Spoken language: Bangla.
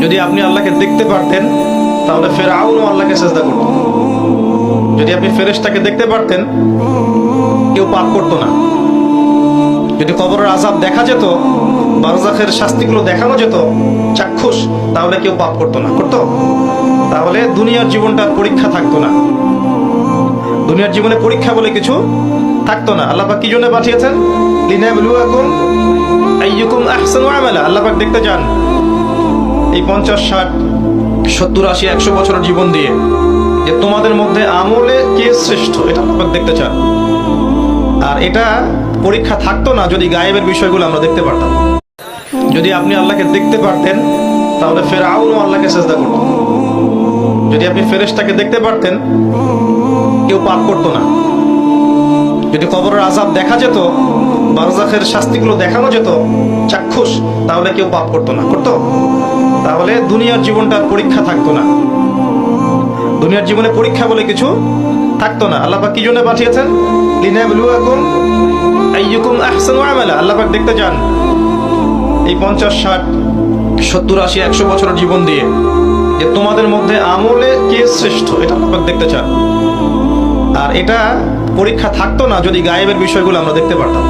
যদি আপনি আল্লাহকে দেখতে পারতেন তাহলে ফেরাউনও আল্লাহকে সিজদা করত। যদি আপনি ফেরেশতাকে দেখতে পারতেন কেউ পাপ করতো না। যদি কবরের আযাব দেখা যেত, বারজাখের শাস্তিগুলো দেখানো যেত চাক্ষুষ, তাহলে কেউ পাপ করতো না, করতো? তাহলে দুনিয়ার জীবনটার পরীক্ষা থাকতো না। দুনিয়ার জীবনে পরীক্ষা বলে কিছু থাকতো না। আল্লাহ পাক কি জন্য পাঠিয়েছেন? লিনাবলুয়াকুম আইয়ুকুম আহসানু আমালা। আল্লাহ পাক দেখতে চান এই 50, 60, 70, 80, 100 বছরের জীবন দিয়ে যে তোমাদের মধ্যে আমলে কে শ্রেষ্ঠ, এটা আল্লাহ পাক দেখতে চান। আর এটা পরীক্ষা থাকতো না যদি গায়েবের বিষয়গুলো আমরা দেখতে পারতাম। যদি আপনি আল্লাহকে দেখতে পারতেন তাহলে ফেরাউনও আল্লাহকে সিজদা করত। যদি আপনি ফেরেশতাকে দেখতে পারতেন কেউ পাপ করতো না। যদি কবরের আযাব দেখা যেত, বারজাখের শাস্তিগুলো দেখানো যেত চাক্ষুষ, তাহলে কেউ পাপ করতো না, করতো? তাহলে দুনিয়ার জীবনটার পরীক্ষা থাকতো না। দুনিয়ার জীবনে পরীক্ষা বলে কিছু থাকতো না। আল্লাহ পাক কি জন্য পাঠিয়েছেন? লিনাবলুয়াকুম আইয়ুকুম আহসানু আমালা। আল্লাহ পাক দেখতে চান এই 50, 60, 70, 80, 100 বছরের জীবন দিয়ে যে তোমাদের মধ্যে আমলে কে শ্রেষ্ঠ, এটা আল্লাহ পাক দেখতে চান। আর এটা পরীক্ষা থাকতো না যদি গায়েবের বিষয়গুলো আমরা দেখতে পারতাম।